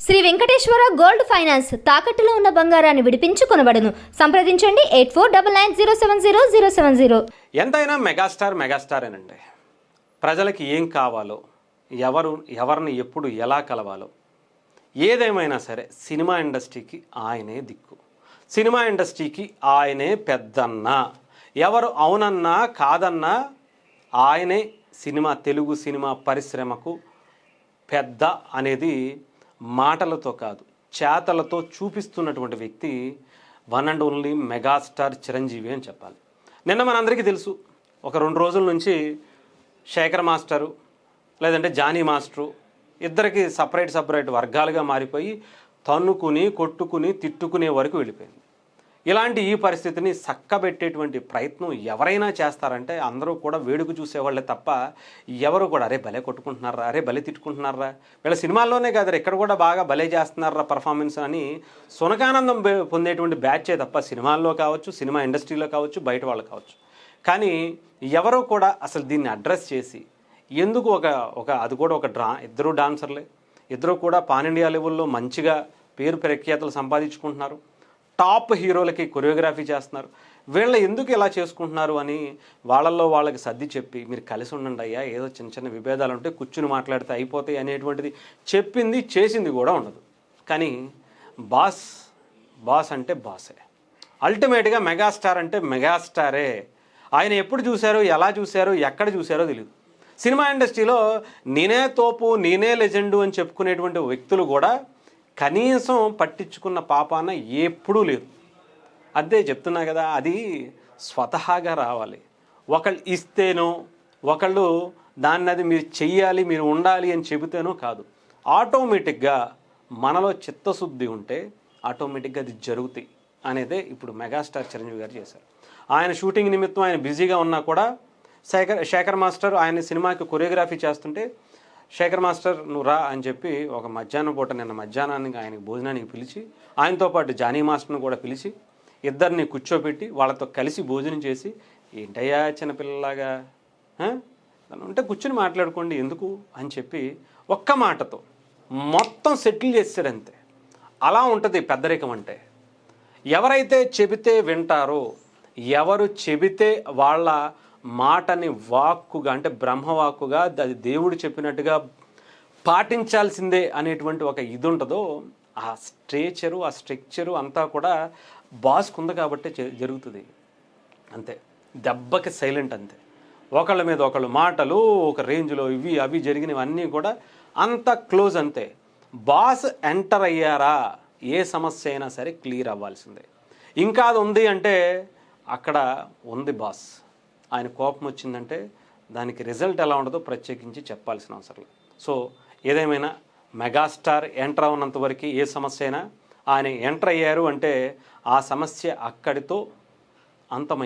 Shri Venkateswara gold finance తాకట్టులో ఉన్న బంగారాన్ని విడిపించి కొనబడును. సంప్రదించండి 8499070070. ఎంతైనా మెగాస్టార్ అనండి. ప్రజలకి ఏం కావాలో, ఎవరిని ఎప్పుడు ఎలా కలవాలో ఏదేమైనా సరే సినిమా ఇండస్ట్రీకి ఆయనే దిక్కు. సినిమా ఇండస్ట్రీకి ఆయనే పెద్దన్న. ఎవరు అవునన్నా కాదన్నా ఆయనే తెలుగు సినిమా పరిశ్రమకు పెద్ద అనేది మాటలతో కాదు చేతలతో చూపిస్తున్నటువంటి వ్యక్తి one and only megastar Chiranjeevi అని చెప్పాలి. నిన్న మనందరికీ తెలుసు, ఒక 2 రోజుల నుంచి శేఖర్ మాస్టరు లేదంటే జానీ మాస్టరు ఇద్దరికి సపరేట్ వర్గాలుగా మారిపోయి తన్నుకుని కొట్టుకుని తిట్టుకునే వరకు వెళ్ళిపోయింది. ఇలాంటి ఈ పరిస్థితిని చక్కబెట్టేటువంటి ప్రయత్నం ఎవరైనా చేస్తారంటే అందరూ కూడా వేడుక చూసేవాళ్ళే తప్ప ఎవరు కూడా అరే భలే కొట్టుకుంటున్నారా, అరే భలే తిట్టుకుంటున్నారా, వీళ్ళ సినిమాల్లోనే కాదు ఇక్కడ కూడా బాగా భలే చేస్తున్నారా పర్ఫార్మెన్స్ అని సునకానందం పొందేటువంటి బ్యాచే తప్ప సినిమాల్లో కావచ్చు, సినిమా ఇండస్ట్రీలో కావచ్చు, బయట వాళ్ళు కావచ్చు. కానీ ఎవరో కూడా అసలు దీన్ని అడ్రస్ చేసి ఎందుకు అది కూడా ఇద్దరు డాన్సర్లే, ఇద్దరు కూడా పాన్ ఇండియా లెవెల్లో మంచిగా పేరు ప్రఖ్యాతలు సంపాదించుకుంటున్నారు, టాప్ హీరోలకి కొరియోగ్రఫీ చేస్తున్నారు, వీళ్ళ ఎందుకు ఇలా చేసుకుంటున్నారు అని వాళ్ళకి సర్ది చెప్పి మీరు కలిసి ఉండండి అయ్యా, ఏదో చిన్న విభేదాలు ఉంటే కూర్చుని మాట్లాడితే అయిపోతాయి అనేటువంటిది చెప్పింది చేసింది కూడా ఉండదు. కానీ బాస్ అంటే బాసే. అల్టిమేట్గా మెగాస్టార్ అంటే మెగాస్టారే. ఆయన ఎప్పుడు చూశారో, ఎలా చూశారో, ఎక్కడ చూశారో తెలియదు. సినిమా ఇండస్ట్రీలో నేనే తోపు, నేనే లెజెండు అని చెప్పుకునేటువంటి వ్యక్తులు కూడా కనీసం పట్టించుకున్న పాపాన ఎప్పుడూ లేదు. అదే చెప్తున్నా కదా, అది స్వతహాగా రావాలి. ఒకళ్ళు ఇస్తేనో, ఒకళ్ళు అది మీరు చెయ్యాలి, మీరు ఉండాలి అని చెబితేనో కాదు. ఆటోమేటిక్గా మనలో చిత్తశుద్ధి ఉంటే ఆటోమేటిక్గా అది జరుగుతాయి అనేదే ఇప్పుడు మెగాస్టార్ చిరంజీవి గారు చేశారు. ఆయన షూటింగ్ నిమిత్తం ఆయన బిజీగా ఉన్నా కూడా శేఖర్ మాస్టర్ ఆయన సినిమాకి కొరియోగ్రఫీ చేస్తుంటే శేఖర్ మాస్టర్ నువ్వు రా అని చెప్పి ఒక మధ్యాహ్నం పూట నిన్న మధ్యాహ్నానికి ఆయనకి భోజనానికి పిలిచి ఆయనతో పాటు జానీ మాస్టర్ని కూడా పిలిచి ఇద్దరిని కూర్చోబెట్టి వాళ్ళతో కలిసి భోజనం చేసి ఏంటయ్యా చిన్నపిల్లలాగా ఉంటే కూర్చుని మాట్లాడుకోండి ఎందుకు అని చెప్పి ఒక్క మాటతో మొత్తం సెటిల్ చేస్తాడంతే. అలా ఉంటుంది పెద్దరికం అంటే. ఎవరైతే చెబితే వింటారో, ఎవరు చెబితే వాళ్ళ మాటని వాక్కుగా అంటే బ్రహ్మవాక్కుగా అది దేవుడు చెప్పినట్టుగా పాటించాల్సిందే అనేటువంటి ఒక ఇది ఉంటుందో ఆ స్ట్రక్చరు అంతా కూడా బాస్కు ఉంది కాబట్టి జరుగుతుంది అంతే. దెబ్బకి సైలెంట్ అంతే. ఒకళ్ళ మీద ఒకళ్ళు మాటలు ఒక రేంజ్లో ఇవి అవి జరిగినవన్నీ కూడా అంత క్లోజ్ అంతే. బాస్ ఎంటర్ అయ్యారా ఏ సమస్య అయినా సరే క్లియర్ అవ్వాల్సిందే. ఇంకా అది ఉంది అంటే అక్కడ ఉంది బాస్. ఆయన కోపం వచ్చిందంటే దానికి రిజల్ట్ ఎలా ఉండదో ప్రత్యేకించి చెప్పాల్సిన అవసరం లేదు. సో ఏదేమైనా మెగాస్టార్ ఎంటర్ అవునంత వరకు ఏ సమస్య అయినా ఆయన ఎంటర్ అయ్యారు అంటే ఆ సమస్య అక్కడితో అంతమై